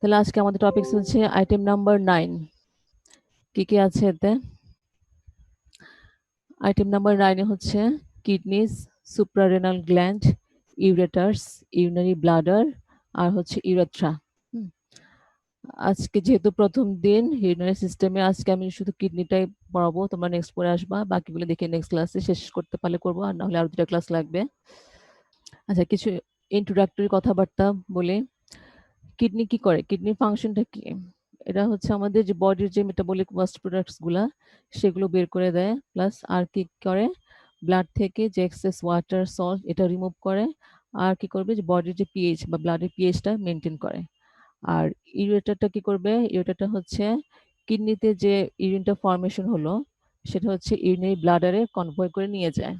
তাহলে আজকে আমাদের টপিক হচ্ছে আইটেম নাম্বার 9। কি কি আছে এতে? আইটেম নাম্বার 9 এ হচ্ছে kidneys, suprarenal gland, ureters, urinary bladder আর হচ্ছে ইউরেথ্রা। আজকে যেহেতু প্রথম দিন ইউরিনারি সিস্টেমে, আজকে আমি শুধু কিডনিটাই পড়াবো, তোমরা নেক্সট পরে আসবা, বাকিগুলো দেখে নেক্সট ক্লাসে শেষ করতে পারলে করবো, আর না হলে আরো 2টা ক্লাস লাগবে। আচ্ছা, কিছু ইন্ট্রোডাক্টরি কথাবার্তা বলি। কিডনি কি করে, কিডনির ফাংশনটা কি? এটা হচ্ছে আমাদের যে বডির যে মেটাবলিক ওয়েস্ট প্রোডাক্টস গুলা, সেগুলো বের করে দেয়, প্লাস আর কি করে, ব্লাড থেকে যে এক্সেস ওয়াটার, সল্ট, এটা রিমুভ করে। আর কি করবে, যে বডির যে পিএইচ বা ব্লাডের পিএইচটা মেনটেন করে। আর ইউরেটারটা কি করবে, ইউরেটারটা হচ্ছে কিডনিতে যে ইউরিনটা ফর্মেশন হলো, সেটা হচ্ছে ইউরিনারি ব্লাডারে কনভয় করে নিয়ে যায়।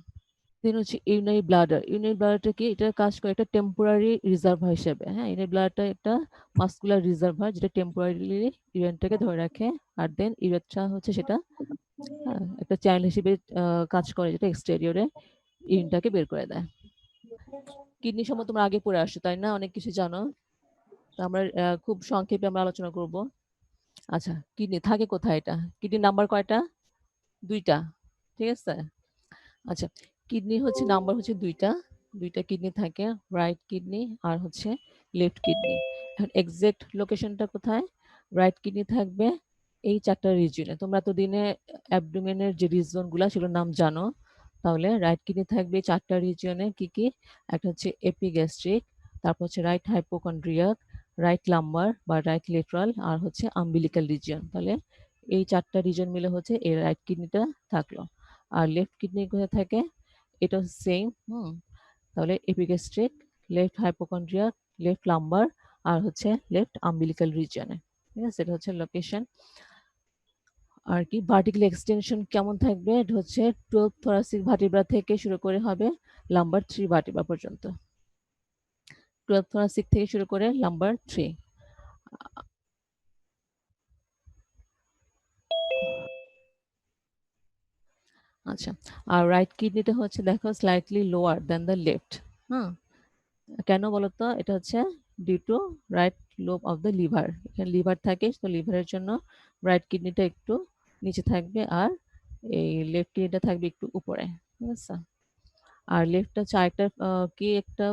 দেন হচ্ছে ইউরিনারি ব্লাডার। ইউরিনারি ব্লাডারটা কি, এটা কাজ করে একটা টেম্পোরারি রিজার্ভার হিসেবে। হ্যাঁ, ইউরিনারি ব্লাডারটা একটা মাস্কুলার রিজার্ভার, যেটা টেম্পোরারিলি ইউরিনটাকে ধরে রাখে। আর দেন ইউরেথ্রা হচ্ছে সেটা একটা চ্যানেল হিসেবে কাজ করে, যেটা এক্সটেরিয়রে ইউরিনটাকে বের করে দেয়। কিডনি সম্বন্ধে তোমরা আগে পড়ে আসছো, তাই না? অনেক কিছু জানো। তো আমরা খুব সংক্ষেপে আমরা আলোচনা করব। আচ্ছা, কিডনি থাকে কোথায়? এটা কিডনি নাম্বার কয়টা? 2টা। ঠিক আছে। আচ্ছা, কিডনি হচ্ছে নাম্বার হচ্ছে 2টা। 2টা কিডনি থাকে, রাইট কিডনি আর হচ্ছে লেফট কিডনি। এখন এক্সাক্ট লোকেশনটা কোথায়? রাইট কিডনি থাকবে এই 4টা রিজিয়নে। তোমরা তো দিনে অ্যাবডোমেনের যে রিজনগুলো, সেগুলোর নাম জানো। তাহলে রাইট কিডনি থাকবে 4টা রিজিয়নে। কি কি? একটা হচ্ছে এপিগ্যাস্ট্রিক, তারপর হচ্ছে রাইট হাইপোকন্ড্রিয়াক, রাইট লাম্বার বা রাইট লেটারাল, আর হচ্ছে আম্বিলিক্যাল রিজিয়ন। তাহলে এই 4টা রিজিয়ন মিলে হচ্ছে এই রাইট কিডনিটা থাকলো। আর লেফট কিডনি কোথায় থাকে? এটা সেম। তাহলে epigastric, left hypochondriac, left lumbar আর হচ্ছে লেফট আম্বিলিক্যাল রিজিয়নে। ঠিক আছে, এটা হচ্ছে লোকেশন। আর কি ভার্টিক্যাল এক্সটেনশন কেমন থাকবে? এটা হচ্ছে 12 thoracic ভার্টিব্রা থেকে শুরু করে হবে লাম্বার 3 ভার্টিব্রা পর্যন্ত। 12 thoracic থেকে শুরু করে লাম্বার 3। আচ্ছা, আর রাইট কিডনিটা হচ্ছে দেখো slightly lower than the left. হ্যাঁ, কেন বলতো? এটা হচ্ছে due to right lobe of the liver. এখানে লিভার থাকে, তো লিভারের জন্য রাইট কিডনিটা একটু নিচে থাকবে, আর এই লেফট কিডনিটা থাকবে একটু উপরে। ঠিক আছে। আর লেফটটা হচ্ছে আরেকটা কি একটা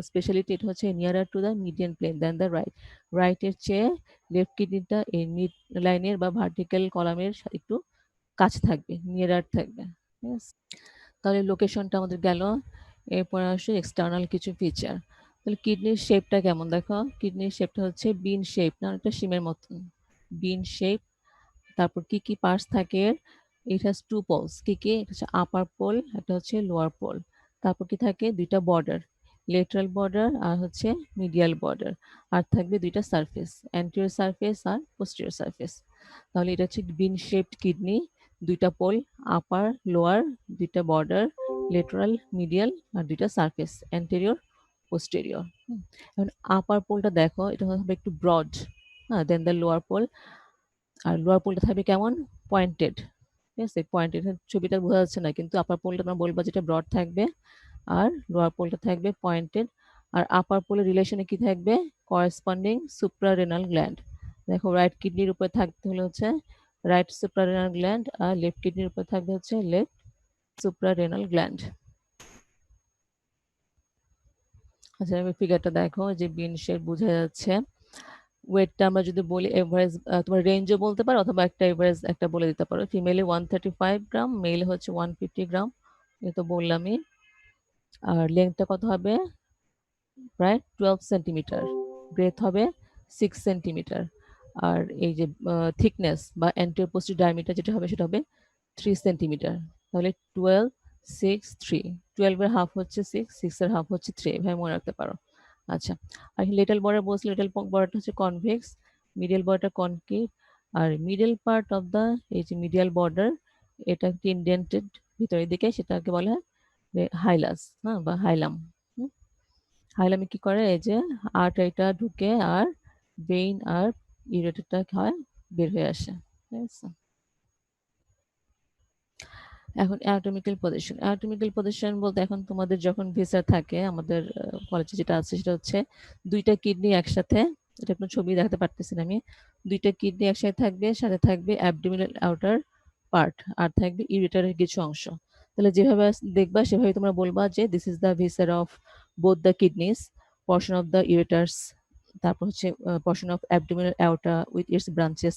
স্পেশালিটি, এটা হচ্ছে nearer to the median plane than the right. রাইটের চেয়ে লেফট কিডনিটা এই মিড লাইনের বা ভার্টিক্যাল কলামের একটু কাছে থাকবে, নিয়ারার থাকবে। ঠিক আছে, তাহলে লোকেশনটা আমাদের গেল। এরপর আসে এক্সটার্নাল কিছু ফিচার। তাহলে কিডনির শেপটা কেমন দেখো। কিডনির শেপটা হচ্ছে বিন শেপ, না একটা শিমের মতন, বিন শেপ। তারপর কি কি পার্টস থাকে? It has 2 poles. কি কি? এটা হচ্ছে আপার পোল, একটা হচ্ছে লোয়ার পোল। তারপর কি থাকে? 2টা বর্ডার, লেটারাল বর্ডার আর হচ্ছে মিডিয়াল বর্ডার। আর থাকবে 2টা সারফেস, অ্যান্টেরিয়র সারফেস আর পোস্টেরিয়র সারফেস। তাহলে এটা হচ্ছে বিন শেপড কিডনি। 2টা পোল, আপার লোয়ার, 2টা বর্ডার, লেটারাল মিডিয়াল আর 2টা সারফেস, অ্যান্টেরিয়র পোস্টেরিয়র। এখন আপার পোলটা দেখো, এটা হবে একটু ব্রড, হ্যাঁ, দেন দ্য লোয়ার পোল। আর লোয়ার পোলটা থাকবে কেমন? পয়েন্টেড। ঠিক আছে, পয়েন্টেড। ছবিটা বোঝা যাচ্ছে না, কিন্তু আপার পোলটা তোমরা বলবা যেটা ব্রড থাকবে, আর লোয়ার পোলটা থাকবে পয়েন্টেড। আর আপার পোলের রিলেশনে কি থাকবে? Corresponding suprarenal gland. দেখো, রাইট কিডনির উপরে থাকতে হলে হচ্ছে রাইট সুপ্রারেনাল গ্ল্যান্ড, আর লেফট কিডনির উপরে থাকবে হচ্ছে লেফট সুপ্রারেনাল গ্ল্যান্ড। আচ্ছা, ফিগারটা দেখো, যে বিন শেপ বোঝা যাচ্ছে। ওয়েটটা আমরা যদি বলি এভারেজ, তোমার রেঞ্জও বলতে পারো, অথবা একটা এভারেজ একটা বলে দিতে পারো। ফিমেলে 135 গ্রাম, মেল হচ্ছে 150 গ্রাম, এটা তো বললামই। আর লেন্থটা কত হবে? প্রায় 12 সেন্টিমিটার। ব্রেথ হবে 6 সেন্টিমিটার। আর এই যে থিকনেস বা অ্যান্টিরিয়র পোস্টেরিয়র ডায়ামিটার যেটা হবে, সেটা হবে 3 সেন্টিমিটার। তাহলে 12, 6, 3। 12 এর হাফ হচ্ছে 6, 6 এর হাফ হচ্ছে 3, এভাবে মনে রাখতে পারো। আচ্ছা, আর লিটল বর্ডার বলছি, লিটল বর্ডারটা হচ্ছে কনভেক্স, মিডল বর্ডারটা কনকেভ। আর মিডল পার্ট অফ দ্য, এই যে মিডিয়াল বর্ডার, এটা একটি ইন্ডেন্টেড ভিতরের দিকে, সেটাকে বলা হয় হাইলাস, হ্যাঁ, বা হাইলাম। হাইলামে কি করে? এই যে আর্টারিটা ঢুকে, আর ভেইন আর ইউরেটারটা হয় বের হয়ে আসে। ঠিক আছে। এখন অ্যানাটমিক্যাল পজিশন। অ্যানাটমিক্যাল পজিশন বলতে, এখন তোমাদের যখন ভিসার থাকে, আমাদের কলেজে যেটা আছে সেটা হচ্ছে 2টা কিডনি একসাথে এটা কোনো ছবি দেখাতে পারতেছি না আমি। ২ টা কিডনি একসাথে থাকবে, সাথে থাকবে অ্যাবডোমিনাল আউটার পার্ট আর থাকবে ইউরেটারের কিছু অংশ। তাহলে যেভাবে দেখবা সেভাবে তোমরা বলবা যে this is the viscera of both the kidneys, portion of the ureters, তারপর হচ্ছে portion of abdominal aorta with its branches,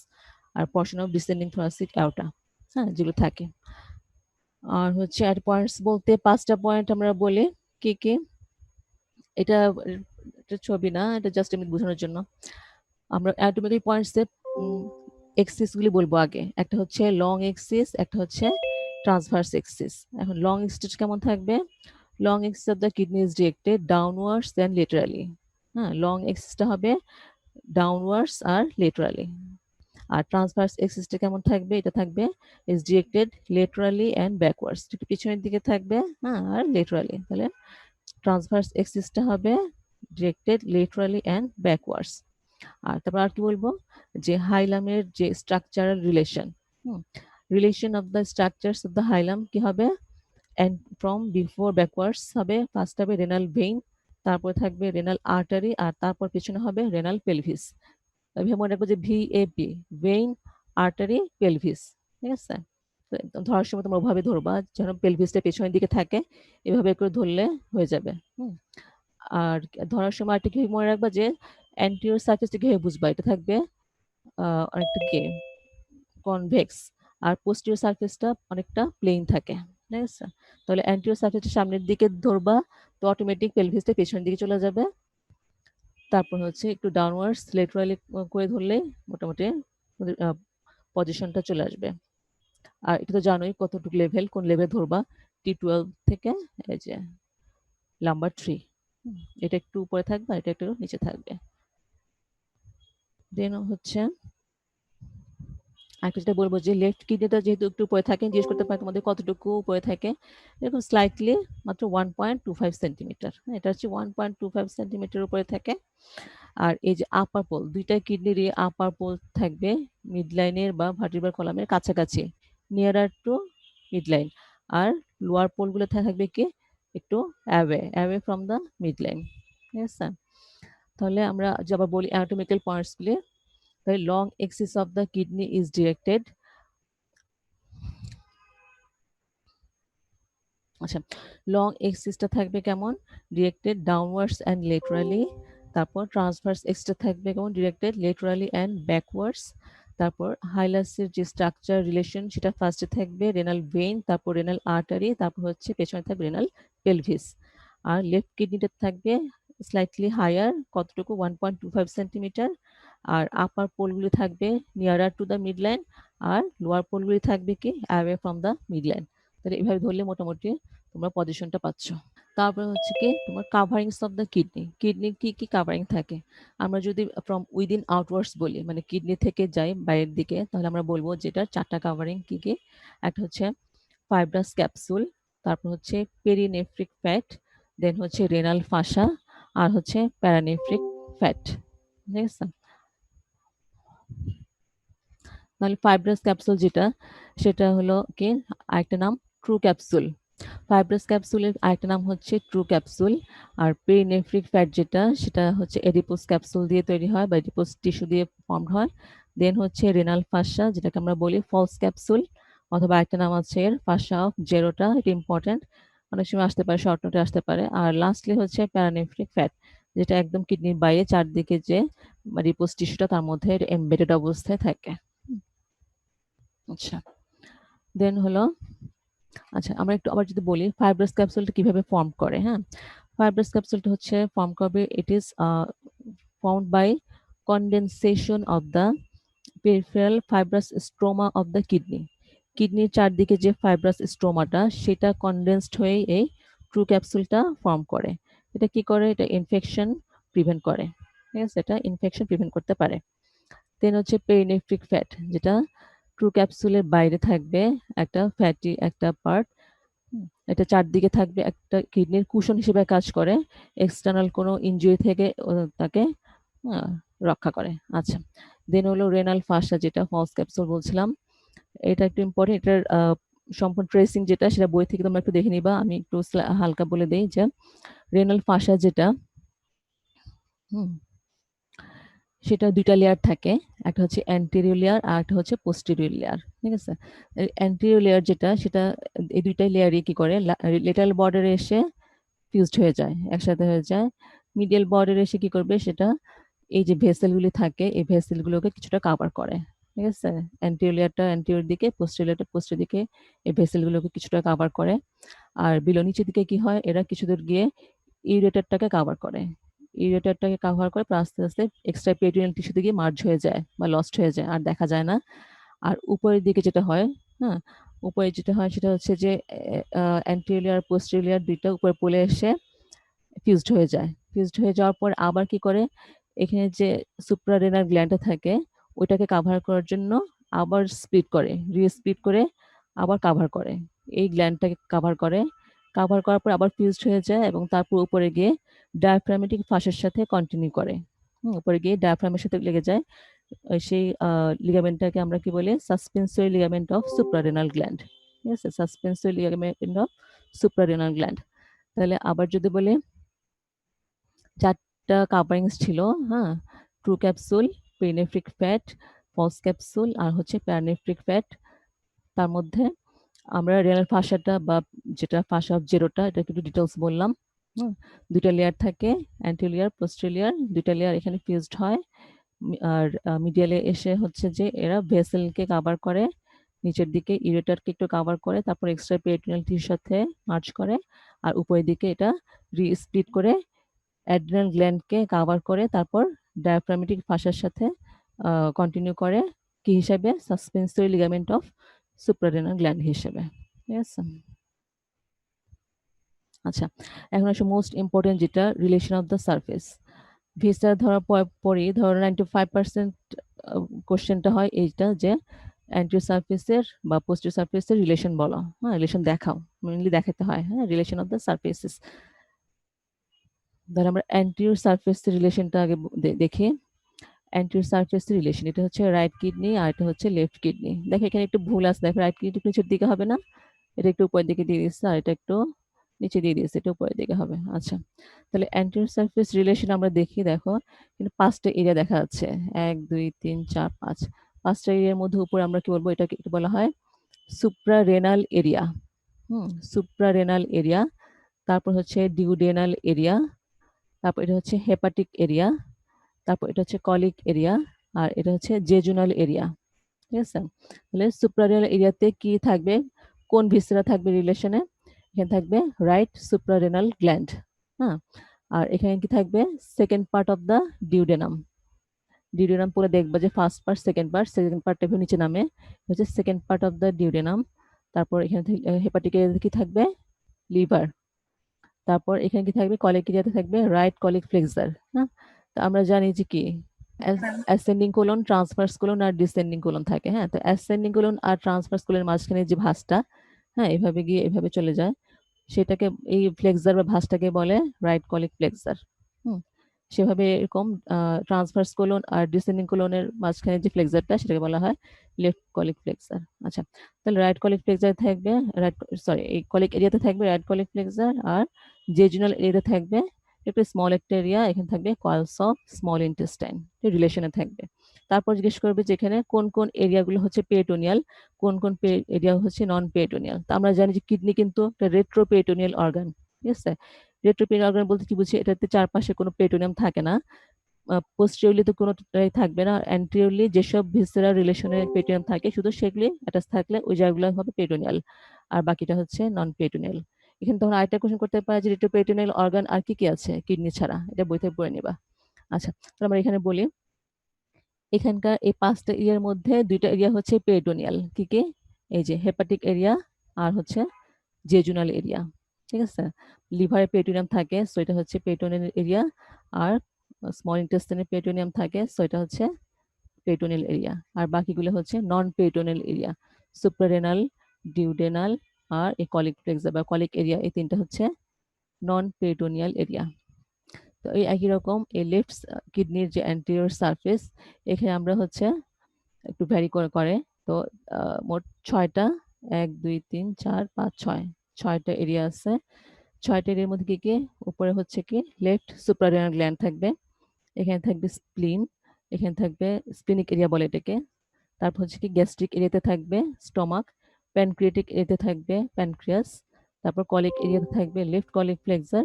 আর portion of descending thoracic aorta, হ্যাঁ, যেগুলো থাকে। আর হচ্ছে আর পয়েন্টস বলতে ৫ টা পয়েন্ট আমরা বলি কি, কি? এটা এটা ছবি না, এটা জাস্ট আমি বোঝানোর জন্য। আমরা অ্যাটোমিক পয়েন্টস এর এক্সিস গুলি বলবো আগে। একটা হচ্ছে লং এক্সিস, একটা হচ্ছে ট্রান্সভার্স এক্সিস। এখন লং এক্সিস কেমন থাকবে? Long axis of the kidney is directed downwards then laterally. হ্যাঁ, লং এক্সিসটা হবে ডাউনওয়ার্ডস আর লেটারালি। আর ট্রান্সভার্স এক্সিসটা কেমন থাকবে? এটা থাকবে is directed laterally and backwards, একটু পিছনের দিকে থাকবে, হ্যাঁ, আর লেটারালি। তাহলে ট্রান্সভার্স এক্সিসটা হবে ডিরেক্টেড লেটারালি এন্ড ব্যাকওয়ার্ডস। আর তারপর আর কি বলবো যে হাইলামের যে structural relation, relation of the structures of the hilum কি হবে? এন্ড ফ্রম বিফোর ব্যাকওয়ার্ডস হবে, ফার্স্ট হবে রেনাল ভেইন, তারপর থাকবে রেনাল আর্টারি, আর তারপর পেছনে হবে রেনাল পেলভিস। এভাবে মনে রাখবো যে ভিএপি, ভেইন, আর্টারি, পেলভিস। ঠিক আছে? তো ধরার সময় তোমরা ওভাবে ধরবা যেন পেলভিসটা পেছনের দিকে থাকে, এভাবে করে ধরলে হয়ে যাবে। আর ধরার সময় একটা কি মনে রাখবা যে অ্যান্টিরিয়র সারফেসটা কিভাবে বুঝবা? এটা থাকবে অনেকটা কি কনভেক্স, আর পোস্টেরিয়র সারফেসটা অনেকটা প্লেন থাকে। ঠিক আছে? তাহলে অ্যান্টিরিয়র সারফেসটা সামনের দিকে ধরবা, তো অটোমেটিক পেলভিসটা পেছনের দিকে চলে যাবে। তারপর হচ্ছে একটু ডাউনওয়ার্ডস লেটারালি করে ধরলে মোটামুটি পজিশনটা চলে আসবে। আর এটা তো জানোই কতটুকু লেভেল, কোন লেভেল ধরবা, T12 থেকে এই যে লাম্বার 3, এটা একটু উপরে থাকবে, এটা একটু নিচে থাকবে। দেন হচ্ছে আরেকটা যেটা বলবো যে লেফট কিডনিটা যেহেতু একটু উপরে থাকে, জিজ্ঞেস করতে পারে তোমাদের কতটুকু উপরে থাকে, এরকম স্লাইটলি মাত্র 1.25 সেন্টিমিটার, এটা হচ্ছে 1.25 সেন্টিমিটার উপরে থাকে। আর এই যে আপার পোল, দুইটা কিডনিরই আপার পোল থাকবে মিড লাইনের বা ভার্টিব্রাল কলামের কাছাকাছি, নিয়ারার টু মিড লাইন। আর লোয়ার পোলগুলো থাকবে কি একটু away away from the mid line. ঠিক আছে? তাহলে আমরা আবার বলি অ্যানাটমিক্যাল পয়েন্টসগুলি। তাহলে long axis of the kidney is directed, আচ্ছা, লং এক্সিসটা থাকবে কেমন? Directed downwards and লেটারালি। তারপর ট্রান্সভার্স এক্সিসটা থাকবে কেমন? Directed লেটারালি and backwards. তারপর হাইলাসের যে স্ট্রাকচার রিলেশন সেটা ফার্স্টে থাকবে রেনাল ভেইন, তারপর রেনাল আর্টারি, তারপর হচ্ছে পেছনে থাকবে রেনাল পেলভিস। আর লেফট কিডনিটা থাকবে স্লাইটলি হায়ার, কতটুকু? 1.25 সেন্টিমিটার। আর আপার পোলগুলি থাকবে nearer to the mid line, আর লোয়ার পোলগুলি থাকবে কি away from the mid line. তাহলে এভাবে ধরলে মোটামুটি তোমরা পজিশনটা পাচ্ছ। তারপরে হচ্ছে কি তোমার কাভারিংস অফ দ্য কিডনি, কিডনির কি কি কাভারিং থাকে? আমরা যদি ফ্রম উইদিন আউটওয়ার্ডস বলি, মানে কিডনি থেকে যাই বাইরের দিকে, তাহলে আমরা বলবো যেটা 4টা কাভারিং কি কি? একটা হচ্ছে ফাইব্রাস ক্যাপসুল, তারপর হচ্ছে পেরিনেফ্রিক ফ্যাট, দেন হচ্ছে রেনাল ফাসা, আর হচ্ছে প্যারানেফ্রিক ফ্যাট। ঠিক আছে? তাহলে ফাইব্রাস ক্যাপসুল যেটা, সেটা হলো কি আরেকটা নাম ট্রু ক্যাপসুল। ফাইব্রাস ক্যাপসুলের আরেকটা নাম হচ্ছে ট্রু ক্যাপসুল। আর পেরিনেফ্রিক ফ্যাট যেটা, সেটা হচ্ছে এডিপোস ক্যাপসুল দিয়ে তৈরি হয় বা এডিপোস টিস্যু দিয়ে ফর্ম হয়। দেন হচ্ছে রেনাল ফাসা, যেটাকে আমরা বলি ফলস ক্যাপসুল, অথবা একটা নাম আছে এর ফাসা অফ জেরোটা, এটা ইম্পর্টেন্ট, অনেক সময় আসতে পারে, শর্ট নোটে আসতে পারে। আর লাস্টলি হচ্ছে প্যারানেফ্রিক ফ্যাট, যেটা একদম কিডনির বাইরে চারদিকে যে রিপোস টিস্যুটা তার মধ্যে এমবেডেড অবস্থায় থাকে। আচ্ছা, দেন হলো, আচ্ছা আমরা একটু আবার যদি বলি ফাইব্রাস ক্যাপসুলটা কিভাবে ফর্ম করে। হ্যাঁ, ফাইব্রাস ক্যাপসুলটা হচ্ছে ফর্ম করবে, it is formed by condensation of the peripheral fibrous stroma of the kidney। কিডনির চারদিকে যে ফাইব্রাস স্ট্রোমাটা, সেটা কনডেন্সড হয়ে এই ট্রু ক্যাপসুলটা ফর্ম করে। এটা কি করে? এটা ইনফেকশন প্রিভেন্ট করে। ঠিক আছে? এটা ইনফেকশন প্রিভেন্ট করতে পারে। দেন হচ্ছে পেরিনেফ্রিক ফ্যাট, যেটা ট্রু ক্যাপসুলের বাইরে থাকবে একটা ফ্যাটি একটা পার্ট, এটা চারদিকে থাকবে, একটা কিডনির কুশন হিসেবে কাজ করে, এক্সটার্নাল কোনো ইনজুরি থেকে তাকে রক্ষা করে। আচ্ছা, দেন হলো রেনাল ফাসা, যেটা ফলস ক্যাপসুল বলছিলাম, এটা একটু ইম্পর্টেন্ট। এটার সম্পূর্ণ ট্রেসিং যেটা, সেটা বই থেকে তোমরা একটু দেখে নিবা, আমি একটু হালকা বলে দিই যে রেনাল ফাসা যেটা, হুম সেটা 2টা লেয়ার থাকে, একটা হচ্ছে অ্যান্টেরিয়র লেয়ার আর একটা হচ্ছে পোস্টেরিয়র লেয়ার, ঠিক আছে? অ্যান্টেরিয়র লেয়ার যেটা, সেটা এই 2টা লেয়ারই কি করে, লেটারাল বর্ডারে এসে ফিউজড হয়ে যায়, একসাথে হয়ে যায়। মিডিয়াল বর্ডারে এসে কি করবে, সেটা এই যে ভেসেলগুলি থাকে এই ভেসেলগুলোকে কিছুটা কাভার করে, ঠিক আছে? অ্যান্টেরিয়র লেয়ারটা অ্যান্টেরিয়র দিকে, পোস্টেরিয়র লেয়ারটা পোস্টের দিকে, এই ভেসেলগুলোকে কিছুটা কাভার করে। আর বিলো নিচের দিকে কি হয়, এরা কিছু দূর গিয়ে ইউরেটারটাকে কাভার করে, ইউরেটারটাকে কাভার করে, পর আস্তে আস্তে এক্সট্রা পেরিটোনিয়াল টিস্যুতে গিয়ে মার্জ হয়ে যায় বা লস্ট হয়ে যায়, আর দেখা যায় না। আর উপরের দিকে যেটা হয়, হ্যাঁ, উপরে যেটা হয় সেটা হচ্ছে যে অ্যান্টেরিয়র পোস্টেরিয়র দুইটা উপরে পলে এসে ফিউজড হয়ে যায়। ফিউজড হয়ে যাওয়ার পর আবার কি করে, এখানে যে সুপ্রারেনাল গ্ল্যান্ডটা থাকে ওইটাকে কাভার করার জন্য আবার স্প্লিট করে, রিস্প্লিট করে আবার কাভার করে, এই গ্ল্যান্ডটাকে কাভার করে। কাভার করার পর আবার ফিউজড হয়ে যায় এবং তারপর উপরে গিয়ে ডায়াফ্রামেটিক ফাঁসের সাথে কন্টিনিউ করে। উপরে গিয়ে ডায়াফ্রামের সাথে লেগে যায়। সেই লিগামেন্টটাকে আমরা কি বলি, suspensory ligament of suprarenal gland, ঠিক আছে? Suspensory ligament of suprarenal gland. তাহলে আবার যদি বলি, 4টা কাভারিংস ছিল, হ্যাঁ, true capsule, perinephric fat, false capsule আর হচ্ছে প্যারানেফ্রিক ফ্যাট। তার মধ্যে আমরা রেনাল ফাসাটা বা যেটা ফাসা অফ জেরোটা, এটা একটু ডিটেলস বললাম। হুম, 2টা লেয়ার থাকে, অ্যান্টেরিয়র পোস্টেরিয়র, 2টা লেয়ার এখানে ফিউজড হয়। আর মিডিয়ালে এসে হচ্ছে যে এরা ভেসেলকে কাভার করে, নিচের দিকে ইউরেটারকে একটু কাভার করে, তারপর এক্সট্রা পেরিটোনিয়াল টিস্যুর সাথে মার্চ করে, আর উপরের দিকে এটা রিস্প্লিট করে অ্যাড্রিনাল গ্ল্যান্ডকে কাভার করে, তারপর ডায়াফ্রামেটিক ফাসার সাথে কন্টিনিউ করে, কি হিসাবে, suspensory ligament of suprarenal gland হিসেবে, ঠিক আছে? আচ্ছা, এখন আসলে মোস্ট ইম্পর্টেন্ট যেটা, relation of the surface. Visa ধরার পরই ধরো 95% কোশ্চেনটা হয় এইটা, যে অ্যান্টিরিয়র সারফেসের বা পোস্টেরিয়র সারফেসের রিলেশন বলো, হ্যাঁ, রিলেশন দেখাও, মেইনলি দেখাতে হয়, হ্যাঁ, রিলেশন অফ দ্য সারফেসেস। ধর আমরা অ্যান্টিরিয়র সারফেসের রিলেশনটা আগে দেখি। অ্যান্টিরিয়র সারফেস রিলেশন, এটা হচ্ছে রাইট কিডনি আর এটা হচ্ছে লেফট কিডনি। দেখো এখানে একটু ভুল আছে, দেখো রাইট কিডনি নিচের দিকে হবে না, এটা একটু উপরের দিকে দিয়ে দিচ্ছে, আর এটা একটু নিচে দিয়ে দিয়েছে, এটা উপরের দিকে হবে। আচ্ছা, তাহলে অ্যান্টিরিয়র সারফেস রিলেশন আমরা দেখি, দেখো কিন্তু 5টা এরিয়া দেখা যাচ্ছে, 1 2 3 4 5, 5টা এরিয়ার মধ্যে উপরে আমরা কি বলবো, এটাকে কি বলা হয়, সুপ্রারেনাল এরিয়া। Suprarenal area. তারপর হচ্ছে ডিউডেনাল এরিয়া, তারপর এটা হচ্ছে হেপাটিক এরিয়া, তারপর এটা হচ্ছে কলিক এরিয়া, আর এটা হচ্ছে জেজুনাল এরিয়া, ঠিক আছে? তাহলে সুপ্রারেনাল এরিয়াতে কি থাকবে, কোন ভিসেরা থাকবে রিলেশনে, এখানে থাকবে রাইট সুপ্রারেনাল গ্ল্যান্ড, হ্যাঁ। আর এখানে কি থাকবে, second part of the duodenum. Duodenum পুরো দেখবা যে ফার্স্ট পার্ট, সেকেন্ড পার্টটা নিচে নামে, হচ্ছে second part of the duodenum. তারপর এখানে হেপাটিক এরিয়াতে কি থাকবে, লিভার। তারপর এখানে কি থাকবে, কলিক এরিয়াতে থাকবে রাইট কলিক ফ্লেক্সার, হ্যাঁ। তো আমরা জানি যে কি, অ্যাসেন্ডিং কোলন, ট্রান্সভার্স কোলন আর ডিসেন্ডিং কোলন থাকে, হ্যাঁ। তো অ্যাসেন্ডিং কোলন আর ট্রান্সভার্স কোলনের মাঝখানে যে ভাঁজটা, হ্যাঁ, এভাবে গিয়ে এভাবে চলে যায়, সেটাকে, এই ফ্লেক্সার বা ভাঁজটাকে বলে রাইট কলিক ফ্লেক্সার। হুম, সেভাবে এরকম ট্রান্সভার্স কোলন আর ডিসেন্ডিং কোলনের মাঝখানে যে ফ্লেক্সারটা, সেটাকে বলা হয় লেফট কলিক ফ্লেক্সার। আচ্ছা, তাহলে রাইট কলিক ফ্লেক্সার থাকবে, রাইট, সরি, এই কলিক এরিয়াতে থাকবে রাইট কলিক ফ্লেক্সার, আর জেজুনাল এরিয়াতে থাকবে একটু স্মল একটা এরিয়া, এখানে থাকবে কয়েলস অফ স্মল ইন্টেস্টাইন, রিলেশনে থাকবে। তারপর জিজ্ঞেস করবে যে এখানে কোন কোন এরিয়াগুলো হচ্ছে পেরিটোনিয়াল, কোন কোন এরিয়া হচ্ছে নন পেরিটোনিয়াল। তো আমরা জানি যে কিডনি কিন্তু একটা রেট্রো পেরিটোনিয়াল অর্গান, ঠিক আছে? রেট্রো পেরিটোনিয়াল অর্গান বলতে কি বুঝি, এটাতে চারপাশে কোনো পেরিটোনিয়াম থাকে না, পোস্টেরিয়রলি তো কোনোটাই থাকবে না, অ্যান্টেরিয়রলি যেসব ভিসেরাল রিলেশনের পেরিটোনিয়াম থাকে শুধু সেগুলি অ্যাটাচ থাকলে ওই জায়গাগুলো হবে পেরিটোনিয়াল, আর বাকিটা হচ্ছে নন পেরিটোনিয়াল। এখানে তখন আরেকটা কোশ্চেন করতে পারে যে রেট্রোপেরিটোনিয়াল অর্গান আর কি কি আছে কিডনি ছাড়া, এটা বইতে পড়ে নিবা। আচ্ছা, তাহলে আমরা এখানে বলি, এখানকার এই 5টা এরিয়ার মধ্যে 2টা এরিয়া হচ্ছে পেরিটোনিয়াল, কি কি, এই যে হেপাটিক এরিয়া আর হচ্ছে জেজুনাল এরিয়া, ঠিক আছে? লিভারে পেরিটোনিয়াম থাকে, সো এটা হচ্ছে পেরিটোনিয়াল এরিয়া, আর স্মল ইন্টেস্টাইনে পেরিটোনিয়াম থাকে, সো এটা হচ্ছে পেরিটোনিয়াল এরিয়া, আর বাকিগুলো হচ্ছে নন পেরিটোনিয়াল এরিয়া, সুপ্রারেনাল, ডিউডেনাল আর এই কলিক ফ্লেক্সার বা কলিক এরিয়া, এই 3টা হচ্ছে নন পেরিটোনিয়াল এরিয়া। তো এই একই রকম এই লেফট কিডনির যে অ্যান্টেরিয়র সারফেস, এখানে আমরা হচ্ছে একটু ভ্যারি করে, তো মোট 6টা, 1 2 3 4 5 6, 6টা এরিয়া আছে। 6টা এরিয়ার মধ্যে কি কি, উপরে হচ্ছে কি লেফট সুপ্রারেনাল গ্ল্যান্ড থাকবে, এখানে থাকবে স্প্লিন, এখানে থাকবে স্প্লিনিক এরিয়া বলে এটাকে। তারপর হচ্ছে কি গ্যাস্ট্রিক এরিয়াতে থাকবে স্টমাক, প্যানক্রিয়াটিক এরিয়াতে থাকবে প্যানক্রিয়াস, তারপর কলিক এরিয়াতে থাকবে লেফট কলিক ফ্লেক্সার,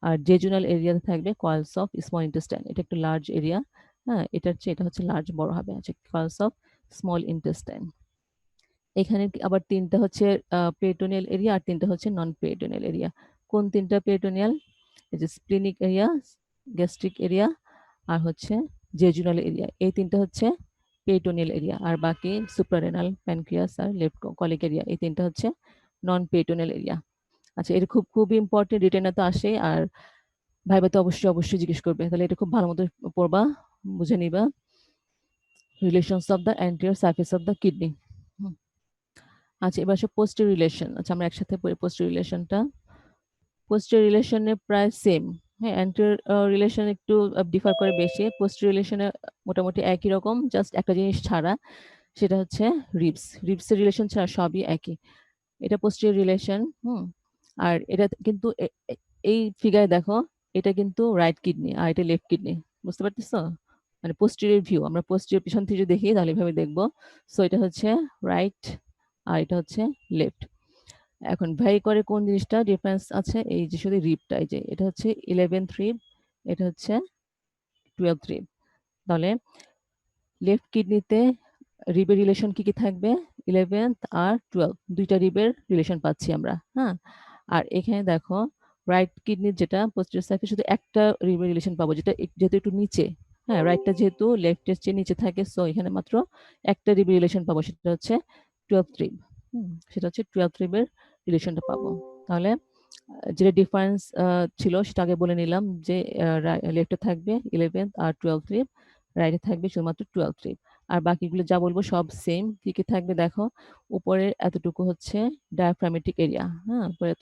আর জেজুনাল এরিয়াতে থাকবে কয়েলস অফ স্মল ইন্টেস্টাইন। এটা একটু লার্জ এরিয়া, হ্যাঁ এটা হচ্ছে লার্জ বড় হবে, আচ্ছা কয়েলস অফ স্মল ইন্টেস্টাইন। এখানে আবার তিনটা হচ্ছে পেরিটোনিয়াল এরিয়া আর তিনটা হচ্ছে নন পেরিটোনিয়াল এরিয়া। কোন তিনটা পেরিটোনিয়াল? এই যে স্প্লিনিক এরিয়া, গ্যাস্ট্রিক এরিয়া আর হচ্ছে জেজুনাল এরিয়া, এই তিনটা হচ্ছে পেরিটোনিয়াল এরিয়া, আর বাকি সুপ্রারেনাল, প্যানক্রিয়াস আর লেফট কলিক এরিয়া, এই তিনটা হচ্ছে নন পেরিটোনিয়াল এরিয়া। আচ্ছা এটা খুবই ইম্পর্টেন্ট, রিটেনে তো আসে আর ভাইবাতে অবশ্যই জিজ্ঞেস করবে, তাহলে এটা খুব ভালো মতো পড়বা, বুঝে নিবা। Relations of the anterior surface of the kidney. আচ্ছা এবার আসে পোস্টেরিয়র রিলেশন। আচ্ছা আমরা একসাথে পড়ি পোস্টেরিয়র রিলেশনটা। পোস্টেরিয়র রিলেশনে প্রায় সেম, হ্যাঁ অ্যান্টেরিয়র রিলেশন একটু ডিফার করে বেশি, পোস্টেরিয়র রিলেশনে মোটামুটি একই রকম, জাস্ট একটা জিনিস ছাড়া, সেটা হচ্ছে রিবসের রিলেশন ছাড়া সবই একই। এটা পোস্টেরিয়র রিলেশন। আর এটা কিন্তু এই ফিগারে দেখো, এটা কিন্তু রাইট কিডনি আর এটা লেফট কিডনি, বুঝতে পারতেছো? মানে পোস্টেরিয়র ভিউ, আমরা পোস্টেরিয়র পিছন থেকে যদি দেখি তাহলে এভাবে দেখবো। সো এটা হচ্ছে রাইট আর এটা হচ্ছে লেফট। এখন ভ্যারি করে কোন জিনিসটা ডিফারেন্স আছে, এই যে শুধু রিবটা, এই যে এটা হচ্ছে 11th রিব, এটা হচ্ছে 12th রিব। তাহলে লেফট কিডনিতে রিবের রিলেশন কি কি থাকবে? 11th আর 12, দুইটা রিবের রিলেশন পাচ্ছি আমরা, হ্যাঁ। আর এখানে দেখো রাইট কিডনির যেটা পোস্টেরিয়র সাইডে শুধু একটা রিবের রিলেশন পাবো, যেটা যেহেতু একটু নিচে, হ্যাঁ রাইটটা যেহেতু লেফটের চেয়ে নিচে থাকে, সো এখানে মাত্র একটা রিবের রিলেশন পাবো, সেটা হচ্ছে 12th রিব। সেটা হচ্ছে 12th রিবের রিলেশনটা পাবো। তাহলে যেটা ডিফারেন্স ছিল সেটা আগে বলে নিলাম, যে লেফটে থাকবে 11th আর 12th রিব, রাইটে থাকবে শুধুমাত্র 12th রিব। আর বাকিগুলো যা বলবো সব সেম। কি কি থাকবে দেখো, উপরের এতটুকু হচ্ছে ডায়াফ্রামেটিক এরিয়া, হ্যাঁ উপরে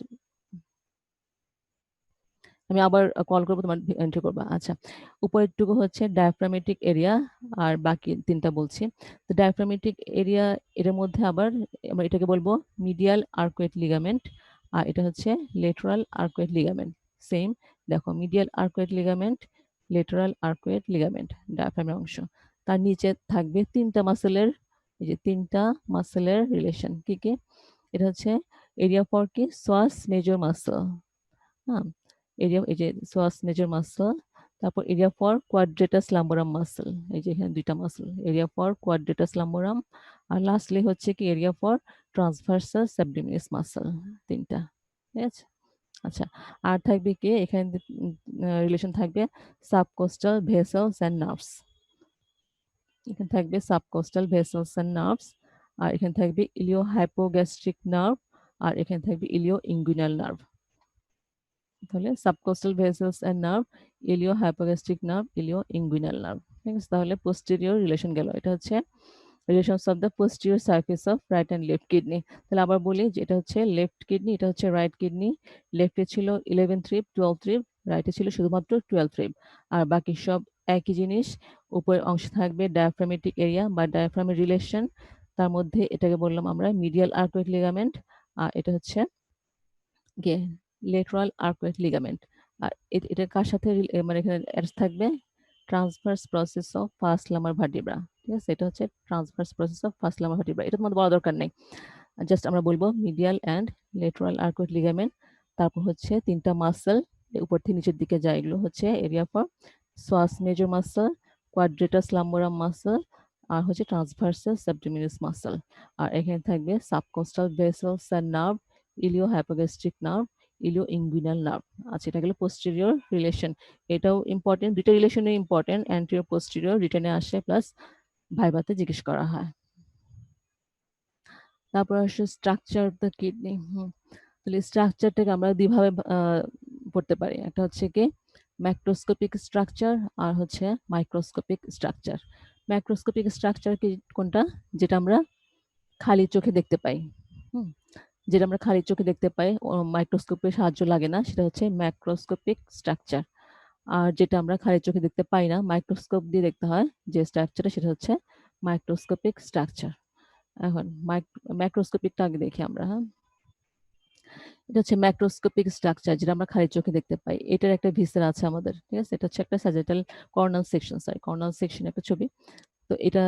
আমি আবার কল করবো, তোমার এন্ট্রি করবা। আচ্ছা উপরেরটুকু হচ্ছে ডায়াফ্রামেটিক এরিয়া, আর বাকি তিনটা বলছি। তো ডায়াফ্রামেটিক এরিয়া, এর মধ্যে আবার আমরা এটাকে বলবো মিডিয়াল আর্কুয়েট লিগামেন্ট, আর এটা হচ্ছে লেটারাল আর্কুয়েট লিগামেন্ট। সেম, দেখো medial arcuate ligament, lateral arcuate ligament, ডায়াফ্রামের অংশ। তার নিচে থাকবে তিনটা মাসেলের, এই যে তিনটা মাসেলের রিলেশন কি কি, এটা হচ্ছে এরিয়া ফর কি সোয়াস মেজর মাসল, হ্যাঁ এরিয়া, এই যে সোয়াস মেজর মাসল। তারপর area for quadratus lumborum muscle, এই যে এখানে দুইটা muscle, area for quadratus lumborum. আর লাস্টলি হচ্ছে কি area for transversus abdominis muscle, তিনটা, ঠিক আছে। আচ্ছা আর থাকবে কি এখানে রিলেশন থাকবে সাবকোস্টাল ভেসেলস এন্ড নার্ভস, এখানে থাকবে সাবকোস্টাল ভেসেলস এন্ড নার্ভস, আর এখানে থাকবে ইলিও হাইপোগ্যাস্ট্রিক নার্ভ, আর এখানে থাকবে ইলিও ইঙ্গুইনাল নার্ভ। তাহলে subcostal vessels and nerve, ilio hypogastric nerve, ilio inguinal nerve, ঠিক আছে। তাহলে পোস্টেরিয়র রিলেশন গেল, এটা হচ্ছে relations of the posterior surface of right and left kidney. তাহলে আবার বলি যে এটা হচ্ছে লেফট কিডনি, এটা হচ্ছে রাইট কিডনি, লেফটে ছিল 11th রিব 12th রিব, রাইটে ছিল শুধুমাত্র 12th রিব। আর বাকি সব একই জিনিস, উপরের অংশ থাকবে ডায়াফ্রামেটিক এরিয়া বা ডায়াফ্রামের রিলেশন, তার মধ্যে এটাকে বললাম আমরা মিডিয়াল আর্কুয়েট লিগামেন্ট, আর এটা হচ্ছে গিয়ে লেটারাল আর্কুয়েট লিগামেন্ট। আর এটা কার সাথে মানে এখানে অ্যাটাচ থাকবে transverse process of first lumbar vertebra, ঠিক আছে। এটা হচ্ছে transverse process of first lumbar vertebra, এটা তোমাদের বলা দরকার নেই, জাস্ট আমরা বলবো medial and lateral arcuate ligament. তারপর হচ্ছে তিনটা মাসল, উপর থেকে নিচের দিকে যায়, এগুলো হচ্ছে area for psoas major muscle, quadratus lumborum muscle, আর হচ্ছে ট্রান্সভার্সাস সাবডোমিনাস মাসল। আর এখানে থাকবে subcostal vessels and nerve, ilio hypogastric nerve, ilio inguinal nerve. আচ্ছা এটা গেল পোস্টেরিয়র রিলেশন, এটাও ইম্পর্টেন্ট, দুইটা রিলেশনই ইম্পর্টেন্ট, অ্যান্টিরিয়র পোস্টেরিয়র রিটেনে আসে প্লাস ভাইভাতে জিজ্ঞেস করা হয়। তারপর আসে স্ট্রাকচার অফ দ্য কিডনি। তাহলে স্ট্রাকচারটাকে আমরা দুইভাবে পড়তে পারি, একটা হচ্ছে কি ম্যাক্রোস্কোপিক স্ট্রাকচার আর হচ্ছে মাইক্রোস্কোপিক স্ট্রাকচার। ম্যাক্রোস্কোপিক স্ট্রাকচার কি কোনটা, যেটা আমরা খালি চোখে দেখতে পাই, হুম যেটা আমরা খালি চোখে দেখতে পাই, মাইক্রোস্কোপের সাহায্য লাগে না, সেটা হচ্ছে ম্যাক্রোস্কোপিক স্ট্রাকচার। আর যেটা আমরা খালি চোখে দেখতে পাই না, মাইক্রোস্কোপ দিয়ে দেখতে হয় যে স্ট্রাকচারটা, সেটা হচ্ছে মাইক্রোস্কোপিক স্ট্রাকচার। এখন ম্যাক্রোস্কোপিকটা আগে দেখি আমরা, হ্যাঁ। এটা হচ্ছে ম্যাক্রোস্কোপিক স্ট্রাকচার, যেটা আমরা খালি চোখে দেখতে পাই। এটার একটা ভিসেরা আছে আমাদের, ঠিক আছে? এটা হচ্ছে একটা স্যাজিটাল কর্নাল সেকশন, সরি কর্নাল সেকশন একটা ছবি। তো এটা